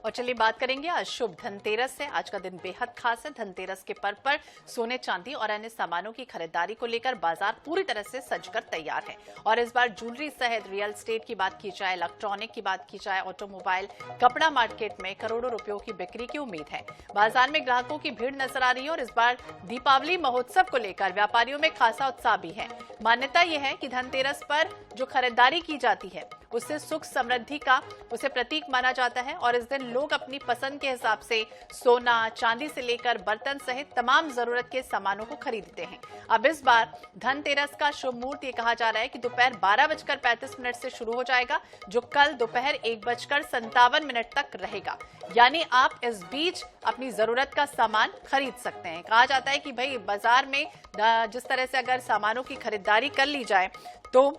और चलिए बात करेंगे आज शुभ धनतेरस से। आज का दिन बेहद खास है। धनतेरस के पर्व पर सोने, चांदी और अन्य सामानों की खरीदारी को लेकर बाजार पूरी तरह से सजकर तैयार है। और इस बार ज्वेलरी सहित रियल एस्टेट की बात की जाए, इलेक्ट्रॉनिक की बात की जाए, ऑटोमोबाइल, कपड़ा मार्केट में करोड़ों रुपयों की बिक्री की उम्मीद है। बाजार में ग्राहकों की भीड़ नजर आ रही है और इस बार दीपावली महोत्सव को लेकर व्यापारियों में खासा उत्साह भी है। मान्यता यह है कि धनतेरस पर जो खरीदारी की जाती है उससे सुख समृद्धि का उसे प्रतीक माना जाता है और इस दिन लोग अपनी पसंद के हिसाब से सोना, चांदी से लेकर बर्तन सहित तमाम जरूरत के सामानों को खरीदते हैं। अब इस बार धनतेरस का शुभ मुहूर्त ये कहा जा रहा है कि दोपहर 12:35 से शुरू हो जाएगा, जो कल दोपहर 1:57 तक रहेगा। यानी आप इस बीच अपनी जरूरत का सामान खरीद सकते हैं। कहा जाता है कि भाई बाजार में जिस तरह से अगर सामानों की खरीदारी कर ली जाए तो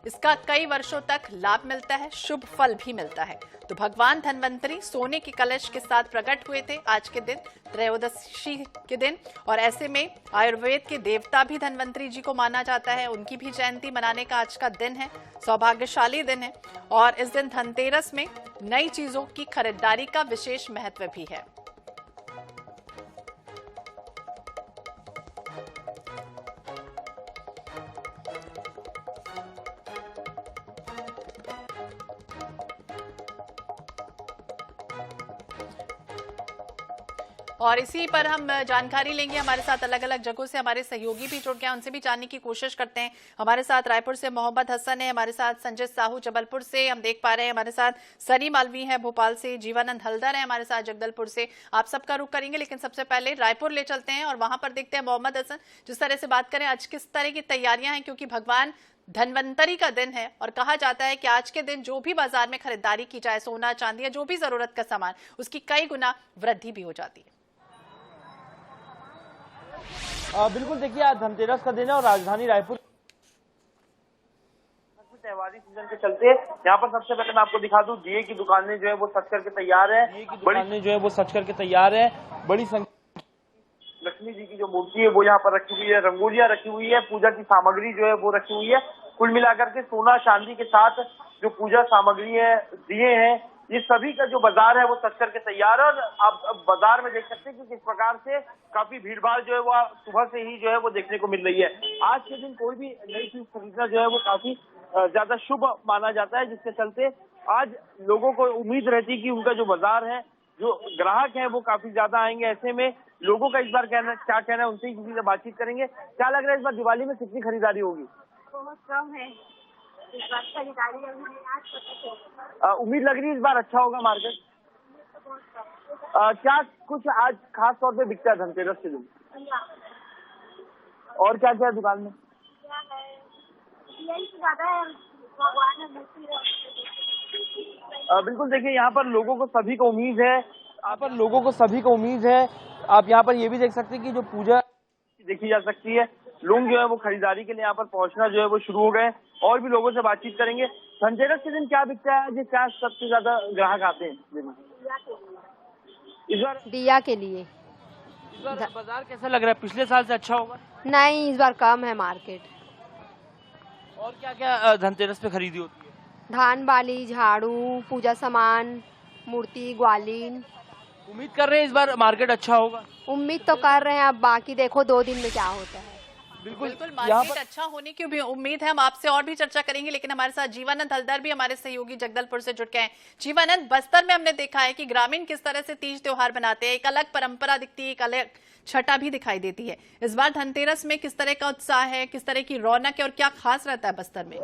इसका कई वर्षों तक लाभ मिलता है, शुभ फल भी मिलता है। तो भगवान धन्वंतरी सोने के कलश के साथ प्रकट हुए थे आज के दिन, त्रयोदशी के दिन, और ऐसे में आयुर्वेद के देवता भी धन्वंतरी जी को माना जाता है। उनकी भी जयंती मनाने का आज का दिन है, सौभाग्यशाली दिन है। और इस दिन धनतेरस में नई चीजों की खरीदारी का विशेष महत्व भी है। और इसी पर हम जानकारी लेंगे। हमारे साथ अलग अलग जगहों से हमारे सहयोगी भी जुड़ गए, उनसे भी जानने की कोशिश करते हैं। हमारे साथ रायपुर से मोहम्मद हसन है, हमारे साथ संजय साहू जबलपुर से हम देख पा रहे हैं, हमारे साथ सनी मालवी है भोपाल से, जीवानंद हल्दर है हमारे साथ जगदलपुर से। आप सबका रुख करेंगे, लेकिन सबसे पहले रायपुर ले चलते हैं और वहां पर देखते हैं मोहम्मद हसन, जिस तरह से बात करें आज किस तरह की तैयारियां हैं, क्योंकि भगवान धन्वंतरी का दिन है और कहा जाता है कि आज के दिन जो भी बाजार में खरीदारी की जाए, सोना, चांदी या जो भी जरूरत का सामान, उसकी कई गुना वृद्धि भी हो जाती है। बिल्कुल, देखिए आज धनतेरस का दिन है और राजधानी रायपुर त्योहारी सीजन के चलते यहाँ पर सबसे पहले मैं आपको दिखा दूं, दिए की दुकानें जो है वो सज करके तैयार है। दुकानें जो है वो सज करके तैयार है। बड़ी संख्या लक्ष्मी जी की जो मूर्ति है वो यहाँ पर रखी हुई है, रंगोलियां रखी हुई है, पूजा की सामग्री जो है वो रखी हुई है। कुल मिलाकर के सोना, चांदी के साथ जो पूजा सामग्री है, दिए हैं, ये सभी का जो बाजार है वो सज करके तैयार है। और आप बाजार में देख सकते हैं कि किस प्रकार से काफी भीड़ भाड़ जो है वो सुबह से ही जो है वो देखने को मिल रही है। आज के दिन कोई भी नई चीज खरीदना जो है वो काफी ज्यादा शुभ माना जाता है, जिसके चलते आज लोगों को उम्मीद रहती है कि उनका जो बाजार है, जो ग्राहक है वो काफी ज्यादा आएंगे। ऐसे में लोगों का इस बार क्या कहना है, उनसे किसी से बातचीत करेंगे। क्या लग रहा है इस बार दिवाली में कितनी खरीदारी होगी? बहुत कम है इस बार खरीदारी। उम्मीद लग रही है इस बार अच्छा होगा मार्केट। क्या कुछ आज खास तौर पे बिकता है धनतेरस के दिन? और क्या क्या है दुकान में? बिल्कुल, देखिए यहाँ पर लोगों को सभी को उम्मीद है, आप यहाँ पर ये भी देख सकते हैं कि जो पूजा देखी जा सकती है। लोग जो है वो खरीदारी के लिए यहाँ पर पहुंचना जो है वो शुरू हो गए। और भी लोगों से बातचीत करेंगे। धनतेरस के दिन क्या बिकता है, जो क्या सबसे ज्यादा ग्राहक आते हैं इस बार? दिया के लिए। इस बार बाजार कैसा लग रहा है? पिछले साल से अच्छा होगा? नहीं, इस बार कम है मार्केट। और क्या क्या धनतेरस पे खरीदी होती है? धान बाली, झाड़ू, पूजा सामान, मूर्ति, ग्वालिन। उम्मीद कर रहे हैं इस बार मार्केट अच्छा होगा? उम्मीद तो कर रहे हैं, अब बाकी देखो 2 दिन में क्या होता है। बिल्कुल मार्केट अच्छा होने की भी उम्मीद है। हम आपसे और भी चर्चा करेंगे, लेकिन हमारे साथ जीवानंद हल्दर भी हमारे सहयोगी जगदलपुर से जुड़ गए हैं। जीवानंद, बस्तर में हमने देखा है कि ग्रामीण किस तरह से तीज त्योहार मनाते हैं, एक अलग परंपरा दिखती है, एक अलग छटा भी दिखाई देती है। इस बार धनतेरस में किस तरह का उत्साह है, किस तरह की रौनक है और क्या खास रहता है बस्तर में?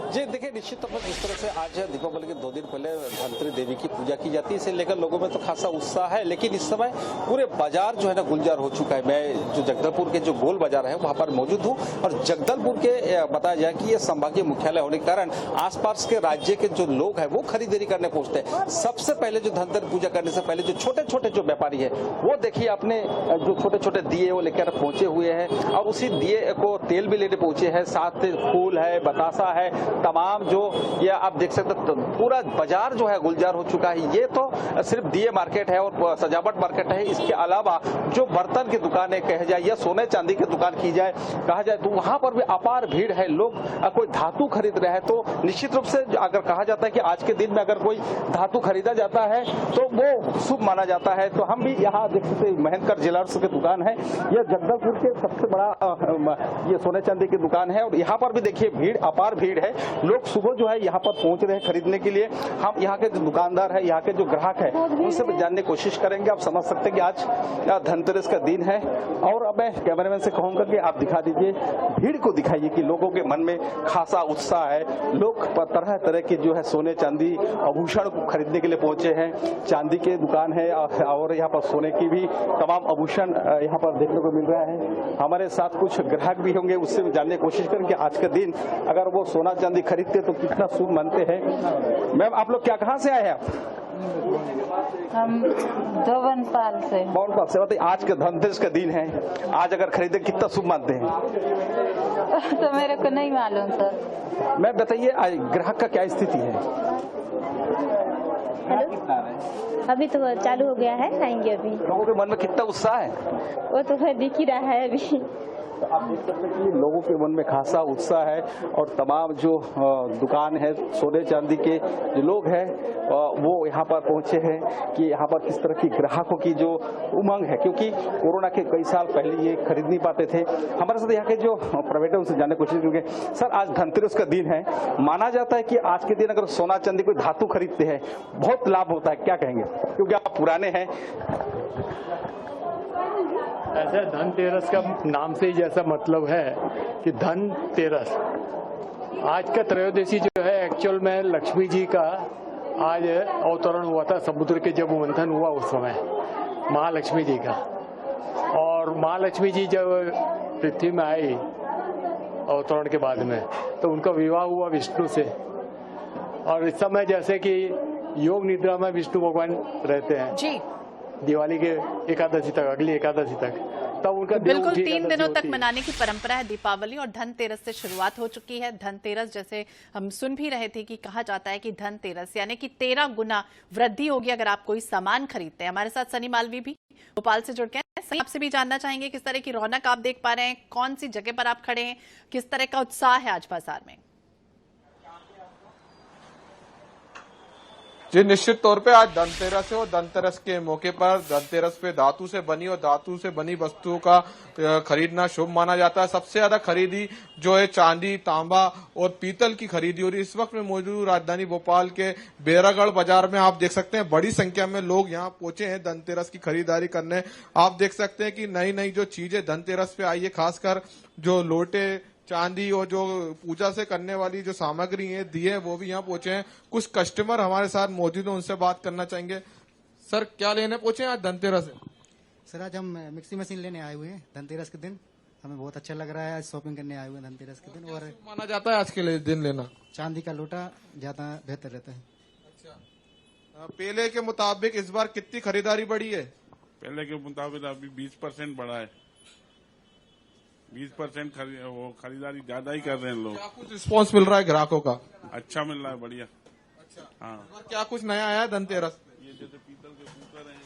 जी देखिए, निश्चित तौर पर जिस तरह से आज दीपावली के 2 दिन पहले धनतेरस देवी की पूजा की जाती है, इसे लेकर लोगों में तो खासा उत्साह है। लेकिन इस समय पूरे बाजार जो है ना गुलजार हो चुका है। मैं जो जगदलपुर के जो गोल बाजार है वहां पर मौजूद हूं और जगदलपुर के बताया जाए कि ये संभागीय मुख्यालय होने के कारण आसपास के राज्य के जो लोग हैं वो खरीदारी करने पहुंचते हैं। सबसे पहले जो धनतेरस पूजा करने से पहले जो छोटे छोटे जो व्यापारी है वो देखिए अपने जो छोटे छोटे दिए वो लेकर पहुंचे हुए हैं और उसी दिए को तेल भी लेने पहुंचे हैं, साथ फूल है, बतासा है, तमाम जो ये आप देख सकते हैं, तो पूरा बाजार जो है गुलजार हो चुका है। ये तो सिर्फ दिए मार्केट है और सजावट मार्केट है, इसके अलावा जो बर्तन की दुकानें कह जाए या सोने चांदी की दुकान की जाए कहा जाए तो वहां पर भी अपार भीड़ है। लोग कोई धातु खरीद रहे हैं तो निश्चित रूप से अगर कहा जाता है कि आज के दिन में अगर कोई धातु खरीदा जाता है तो वो शुभ माना जाता है। तो हम भी यहाँ देख सकते महेंद्र ज्वेलर्स की दुकान है, यह जगदलपुर के सबसे बड़ा ये सोने चांदी की दुकान है और यहाँ पर भी देखिए भीड़ अपार भीड़ है। लोग सुबह जो है यहाँ पर पहुंच रहे हैं खरीदने के लिए। हम यहाँ के जो दुकानदार है, यहाँ के जो ग्राहक है, उनसे भी जानने की कोशिश करेंगे। आप समझ सकते हैं कि आज धनतेरस का दिन है और अब मैं कैमरामैन से कहूंगा कि आप दिखा दीजिए, भीड़ को दिखाइए कि लोगों के मन में खासा उत्साह है। लोग तरह तरह के जो है सोने चांदी आभूषण को खरीदने के लिए पहुंचे हैं। चांदी की दुकान है और यहाँ पर सोने की भी तमाम आभूषण यहाँ पर देखने को मिल रहा है। हमारे साथ कुछ ग्राहक भी होंगे, उससे भी जानने की कोशिश करेंगे आज के दिन अगर वो सोना चांदी खरीदते तो कितना शुभ मानते हैं। मैम आप लोग क्या कहाँ से आए हैं आप? हम धवनपाल से। धवनपाल से। बताइए आज के धनतेरस का दिन है, आज अगर खरीदे कितना शुभ मानते हैं? तो मेरे को नहीं मालूम सर। मैं बताइए ग्राहक का क्या स्थिति है? अभी तो चालू हो गया है, आएंगे अभी। लोगों के मन में कितना उत्साह है? वो तो है, दिख ही रहा है अभी। तो आप देख सकते हैं कि लोगों के मन में खासा उत्साह है और तमाम जो दुकान है सोने चांदी के जो लोग हैं वो यहाँ पर पहुंचे हैं कि यहाँ पर किस तरह की ग्राहकों की जो उमंग है, क्योंकि कोरोना के कई साल पहले ये खरीद नहीं पाते थे। हमारे साथ यहाँ के जो प्राइवेट है उनसे जानने की कोशिश करेंगे। सर आज धनतेरस का दिन है, माना जाता है कि आज के दिन अगर सोना चांदी कोई धातु खरीदते हैं बहुत लाभ होता है, क्या कहेंगे क्योंकि आप पुराने हैं? ऐसा धनतेरस का नाम से ही जैसा मतलब है कि धनतेरस। आज का त्रयोदशी जो है एक्चुअल में लक्ष्मी जी का आज अवतरण हुआ था समुद्र के जब मंथन हुआ उस समय महालक्ष्मी जी का। और महालक्ष्मी जी जब पृथ्वी में आई अवतरण के बाद में तो उनका विवाह हुआ विष्णु से। और इस समय जैसे कि योग निद्रा में विष्णु भगवान रहते हैं जी, दिवाली के एकादशी तक, अगली एकादशी तक, तब उनका बिल्कुल 3 दिनों तक मनाने की परंपरा है दीपावली। और धनतेरस से शुरुआत हो चुकी है। धनतेरस जैसे हम सुन भी रहे थे कि कहा जाता है कि धनतेरस यानी कि 13 गुना वृद्धि होगी अगर आप कोई सामान खरीदते हैं। हमारे साथ सनी मालवी भी भोपाल से जुड़ गए हैं। सनी, आपसे भी जानना चाहेंगे किस तरह की रौनक आप देख पा रहे हैं, कौन सी जगह पर आप खड़े हैं, किस तरह का उत्साह है आज बाजार में? जी निश्चित तौर पे आज धनतेरस है और धनतेरस के मौके पर धनतेरस पे धातु से बनी वस्तुओं का खरीदना शुभ माना जाता है। सबसे ज्यादा खरीदी जो है चांदी, तांबा और पीतल की खरीदी हो रही है। इस वक्त में मौजूद राजधानी भोपाल के बेरागढ़ बाजार में आप देख सकते हैं बड़ी संख्या में लोग यहाँ पहुंचे हैं धनतेरस की खरीदारी करने। आप देख सकते हैं कि नई नई जो चीजें धनतेरस पे आई है, खासकर जो लोटे, चांदी और जो पूजा से करने वाली जो सामग्री है, दिए, वो भी यहाँ पहुंचे हैं। कुछ कस्टमर हमारे साथ मौजूद हैं, उनसे बात करना चाहेंगे। सर क्या लेने पहुंचे हैं आज धनतेरस है? सर आज हम मिक्सी मशीन लेने आए हुए हैं धनतेरस के दिन। हमें बहुत अच्छा लग रहा है, आज शॉपिंग करने आए हुए हैं धनतेरस के दिन। और माना जाता है आज के दिन लेना? चांदी का लोटा ज्यादा बेहतर रहता है। अच्छा, पहले के मुताबिक इस बार कितनी खरीदारी बढ़ी है? पहले के मुताबिक अभी 20% बढ़ा है। 20% खरीदारी ज्यादा ही कर रहे हैं लोग। क्या कुछ रिस्पॉन्स मिल रहा है ग्राहकों का? अच्छा मिल रहा है, बढ़िया। अच्छा, हाँ। क्या कुछ नया आया है धनतेरस? ये जैसे पीतल के कुकर हैं,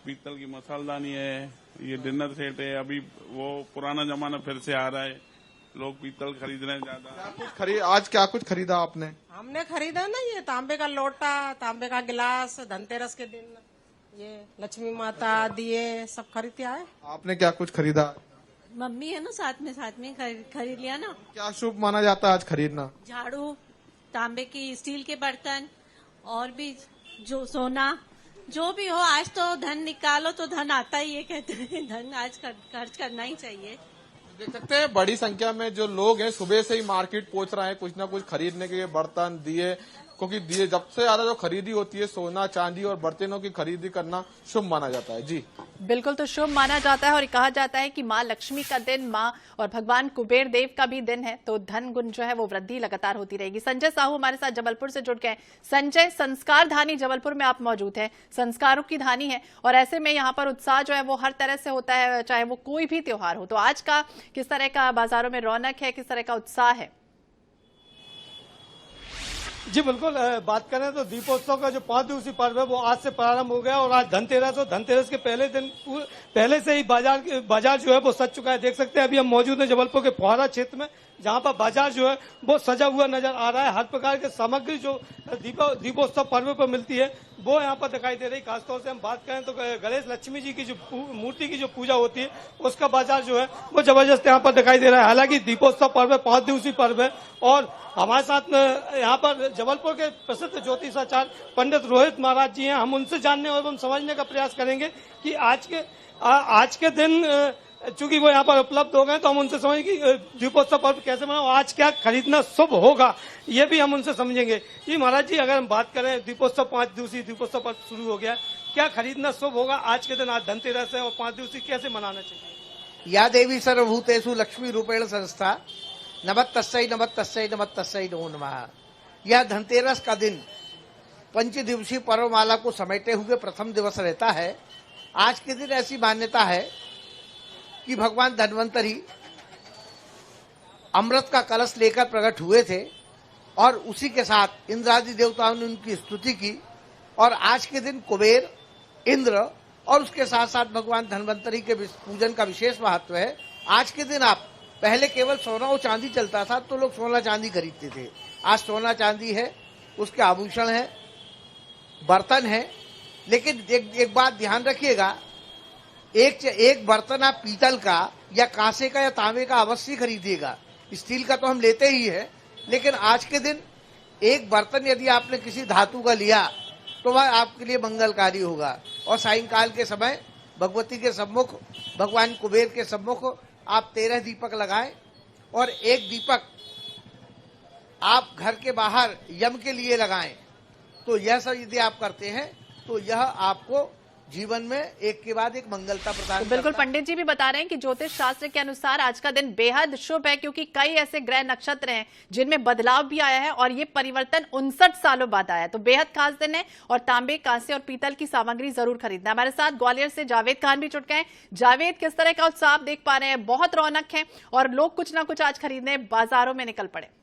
पीतल की मसालदानी है, ये डिनर सेट है। अभी वो पुराना जमाना फिर से आ रहा है, लोग पीतल खरीद रहे हैं ज्यादा। आज क्या कुछ खरीदा आपने? हमने खरीदा ना ये तांबे का लोटा, तांबे का गिलास, धनतेरस के दिन ये लक्ष्मी माता, दिए सब खरीद के आए। आपने क्या कुछ खरीदा? मम्मी है ना साथ में खरीद लिया ना। क्या शुभ माना जाता है आज खरीदना? झाड़ू, तांबे की, स्टील के बर्तन और भी जो सोना जो भी हो, आज तो धन निकालो तो धन आता ही है, कहते हैं धन आज खर्च करना ही चाहिए। देख सकते हैं बड़ी संख्या में जो लोग हैं सुबह से ही मार्केट पहुंच रहे हैं कुछ ना कुछ खरीदने के लिए, बर्तन, दिए, क्योंकि दिए सबसे ज्यादा जो खरीदी होती है सोना चांदी और बर्तनों की खरीदी करना शुभ माना जाता है। जी बिल्कुल, तो शुभ माना जाता है और कहा जाता है कि माँ लक्ष्मी का दिन, माँ और भगवान कुबेर देव का भी दिन है, तो धन गुण जो है वो वृद्धि लगातार होती रहेगी। संजय साहू हमारे साथ जबलपुर से जुड़ गए। संजय, संस्कार धानी जबलपुर में आप मौजूद हैं, संस्कारों की धानी है और ऐसे में यहाँ पर उत्साह जो है वो हर तरह से होता है, चाहे वो कोई भी त्योहार हो। तो आज का किस तरह का बाजारों में रौनक है, किस तरह का उत्साह है? जी बिल्कुल, बात करें तो दीपोत्सव का जो 5 दिवसीय पर्व है वो आज से प्रारंभ हो गया और आज धनतेरस और धनतेरस के पहले दिन पहले से ही बाजार जो है वो सज चुका है। देख सकते हैं अभी हम मौजूद हैं जबलपुर के फुहारा क्षेत्र में, जहां पर बाजार जो है वो सजा हुआ नजर आ रहा है। हर प्रकार के सामग्री जो दीपोत्सव पर्व पर मिलती है वो यहाँ पर दिखाई दे रही। खासतौर से हम बात करें तो गणेश लक्ष्मी जी की जो मूर्ति की जो पूजा होती है उसका बाजार जो है वो जबरदस्त यहाँ पर दिखाई दे रहा है। हालांकि दीपोत्सव पर्व 5 दिवसीय पर्व है और हमारे साथ यहाँ पर जबलपुर के प्रसिद्ध ज्योतिषाचार्य पंडित रोहित महाराज जी हैं। हम उनसे जानने और समझने का प्रयास करेंगे कि आज के दिन चूंकि वो यहाँ पर उपलब्ध हो गए तो हम उनसे समझेंगे कि दीपोत्सव पर्व कैसे मनाओ, आज क्या खरीदना शुभ होगा, ये भी हम उनसे समझेंगे। जी महाराज जी, अगर हम बात करें दीपोत्सव 5 दिवसीय दीपोत्सव पर्व शुरू हो गया, क्या खरीदना शुभ होगा आज के दिन? आज धनतेरस है और 5 दिवसीय कैसे मनाना चाहिए? या देवी सर्वभूतेषु लक्ष्मी रूपेण संस्था नमस्तस्यै नमस्तस्यै नमस्तस्यै नमो नमः। यह धनतेरस का दिन 5 दिवसीय पर्वमाला को समेटे हुए प्रथम दिवस रहता है। आज के दिन ऐसी मान्यता है कि भगवान धन्वंतरी अमृत का कलश लेकर प्रकट हुए थे और उसी के साथ इंद्रादि देवताओं ने उनकी स्तुति की और आज के दिन कुबेर, इंद्र और उसके साथ साथ भगवान धन्वंतरी के पूजन का विशेष महत्व है। आज के दिन आप पहले केवल सोना और चांदी चलता था तो लोग सोना चांदी खरीदते थे। आज सोना चांदी है, उसके आभूषण है, बर्तन है, लेकिन एक बात ध्यान रखिएगा, एक बर्तन आप पीतल का या कांसे का या तांबे का अवश्य खरीदिएगा। स्टील का तो हम लेते ही है, लेकिन आज के दिन एक बर्तन यदि आपने किसी धातु का लिया तो वह आपके लिए मंगलकारी होगा। और सायंकाल के समय भगवती के सम्मुख, भगवान कुबेर के सम्मुख आप 13 दीपक लगाएं और एक दीपक आप घर के बाहर यम के लिए लगाएं। तो यह सब यदि आप करते हैं तो यह आपको जीवन में एक के बाद एक मंगलता प्रदान तो बिल्कुल पंडित जी भी बता रहे हैं कि ज्योतिष शास्त्र के अनुसार आज का दिन बेहद शुभ है, क्योंकि कई ऐसे ग्रह नक्षत्र हैं जिनमें बदलाव भी आया है और ये परिवर्तन 59 सालों बाद आया है। तो बेहद खास दिन है और तांबे, कांसे और पीतल की सामग्री जरूर खरीदना। हमारे साथ ग्वालियर से जावेद खान भी जुड़ गए हैं। जावेद, किस तरह का उत्साह आप देख पा रहे हैं? बहुत रौनक है और लोग कुछ ना कुछ आज खरीदने बाजारों में निकल पड़े।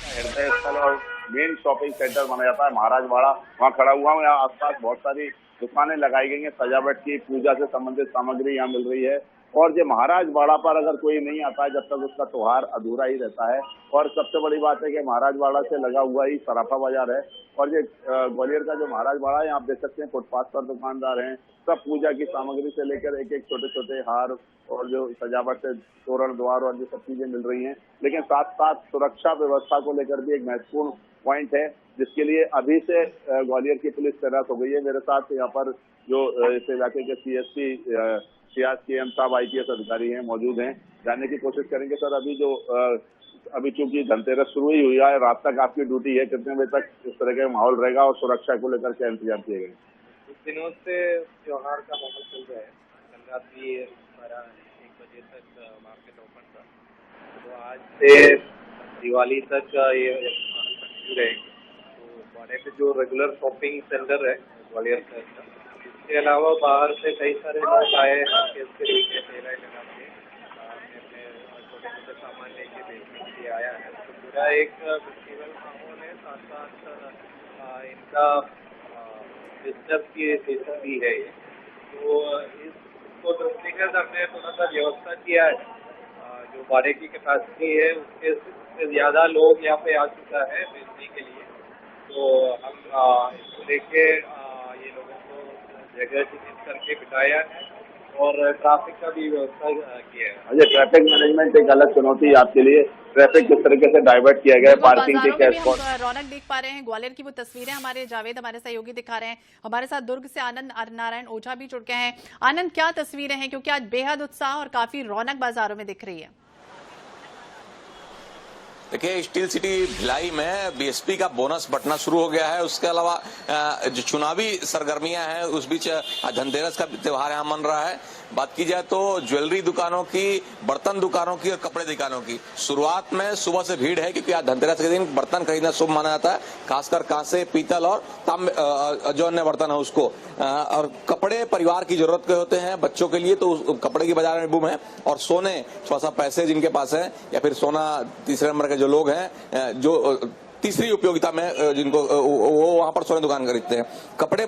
हृदय स्थल और मेन शॉपिंग सेंटर माना जाता है महाराज वाड़ा, वहाँ खड़ा हुआ हूँ। यहाँ आसपास बहुत सारी दुकानें लगाई गई हैं, सजावट की, पूजा से संबंधित सामग्री यहाँ मिल रही है। और ये महाराज वाड़ा पर अगर कोई नहीं आता है जब तक उसका त्योहार अधूरा ही रहता है। और सबसे बड़ी बात है कि महाराज वाड़ा से लगा हुआ ही सराफा बाजार है और ये ग्वालियर का जो महाराज वाड़ा है, आप देख सकते हैं फुटपाथ पर दुकानदार हैं, सब पूजा की सामग्री से लेकर एक एक छोटे छोटे हार और जो सजावट से तोरण द्वार और जो सब चीजें मिल रही हैं। लेकिन साथ साथ सुरक्षा व्यवस्था को लेकर भी एक महत्वपूर्ण पॉइंट है, जिसके लिए अभी से ग्वालियर की पुलिस तैनात हो गई है। मेरे साथ यहाँ पर जो इस इलाके के CSP CM साहब IPS अधिकारी हैं, मौजूद हैं। जानने की कोशिश करेंगे सर, अभी चूंकि धनतेरस शुरू ही हुई है, रात तक आपकी ड्यूटी है, कितने बजे तक इस तरह का माहौल रहेगा और सुरक्षा को लेकर क्या इंतजाम किए गए? कुछ दिनों से त्योहार का माहौल चल रहा है। कल रात भी 1 बजे तक मार्केट ओपन था, तो आज से दिवाली तक ये रहेगी। तो ग्वालियर के जो रेगुलर शॉपिंग सेंटर है ग्वालियर शहर का, इसके अलावा बाहर से कई सारे लोग आए इसके लिए ठेला लगा के अपने छोटे छोटे सामान लेके बेचने के लिए आया है। तो पूरा एक फेस्टिवल माहौल है, साथ साथ इनका बिजनेस की सीजन भी है। तो इसको दृष्टिगत हमने थोड़ा सा व्यवस्था किया है। जो भाड़े की कैपेसिटी है उससे ज्यादा लोग यहाँ पे आ चुका है बेचने के लिए, तो हम इसको लेके ये लोगों को जगह चिन्हित करके बिठाया है और ट्रैफिक का भी व्यवस्था किया है। अच्छा, ट्रैफिक मैनेजमेंट एक अलग चुनौती है आपके लिए, ट्रैफिक किस तरीके से डाइवर्ट किया गया है, पार्किंग के क्या स्पॉट? रौनक देख पा रहे हैं, ग्वालियर की वो तस्वीरें हमारे जावेद, हमारे सहयोगी दिखा रहे हैं। हमारे साथ दुर्ग से आनंद नारायण ओझा भी जुड़ गए हैं। आनंद, क्या तस्वीरें हैं, क्योंकि आज बेहद उत्साह और काफी रौनक बाजारों में दिख रही है? देखिए, स्टील सिटी भिलाई में BSP का बोनस बंटना शुरू हो गया है। उसके अलावा जो चुनावी सरगर्मियां हैं, उस बीच धनतेरस का त्योहार यहाँ मन रहा है। बात की जाए तो ज्वेलरी दुकानों की, बर्तन दुकानों की और कपड़े दुकानों की शुरुआत में सुबह से भीड़ है, क्योंकि आज धनतेरस के दिन बर्तन खरीदना शुभ माना जाता है, खासकर कांसे, पीतल और तांबे जो अन्य बर्तन है उसको। और कपड़े परिवार की जरूरत के होते हैं, बच्चों के लिए तो कपड़े की बाजार में बूम है। और सोने, थोड़ा सा पैसे जिनके पास है या फिर सोना तीसरे नंबर के जो लोग हैं, जो तीसरी उपयोगिता में जिनको, वो वहां पर सोने दुकान खरीदते हैं। कपड़े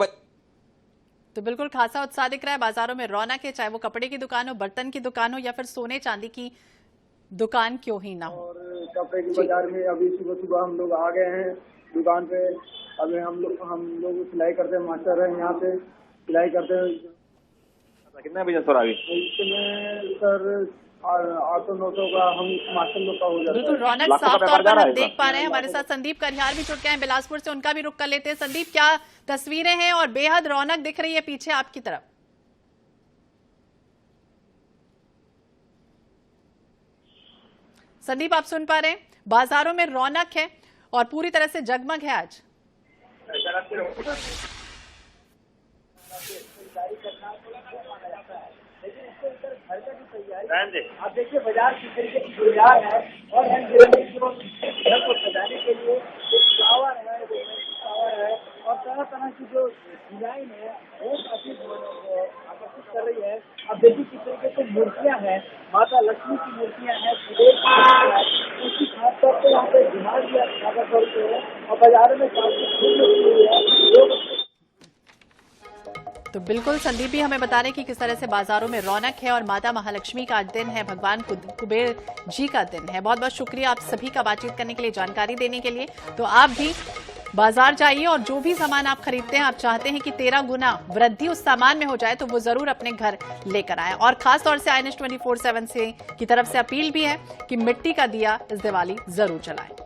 तो बिल्कुल खासा उत्साह दिख रहा है, बाजारों में रौनक है, चाहे वो कपड़े की दुकान हो, बर्तन की दुकान हो या फिर सोने चांदी की दुकान क्यों ही ना हो। और कपड़े की बाजार में अभी सुबह सुबह हम लोग आ गए हैं दुकान पे। अभी हम लोग सिलाई करते हैं, मास्टर हैं यहाँ पे, सिलाई करते हैं। कितना बिजनेस हो रहा है इसमें सर 800-900 का हम मास्टर लोग का हो जाता है। बिल्कुल रौनक साफ तौर पर हम देख पा रहे हैं। हमारे साथ संदीप करियार भी जुड़ गए हैं बिलासपुर से, उनका भी रुख कर लेते हैं। संदीप, क्या तस्वीरें हैं और बेहद रौनक दिख रही है पीछे आपकी तरफ। संदीप, आप सुन पा रहे हैं? बाजारों में रौनक है और पूरी तरह से जगमग है आज। आप देखिए बाजार किस तरीके की बाजार है और घर को सजाने के लिए फ्लावर है और तरह तरह की जो डिजाइन है वो काफी आकर्षित कर रही है। अब देखिए किस तरीके से मूर्तियां हैं, माता लक्ष्मी की मूर्तियां हैं, उसकी खास तौर पर यहाँ पे डिमांड भी ज्यादा करते हैं और बाजारों में काफी तो बिल्कुल संदीप भी हमें बता रहे कि किस तरह से बाजारों में रौनक है और माता महालक्ष्मी का दिन है, भगवान कुबेर जी का दिन है। बहुत बहुत शुक्रिया आप सभी का बातचीत करने के लिए, जानकारी देने के लिए। तो आप भी बाजार जाइए और जो भी सामान आप खरीदते हैं, आप चाहते हैं कि 13 गुना वृद्धि उस सामान में हो जाए, तो वो जरूर अपने घर लेकर आए। और खास तौर से INS 24/7 से की तरफ से अपील भी है कि मिट्टी का दिया इस दिवाली जरूर जलाएं।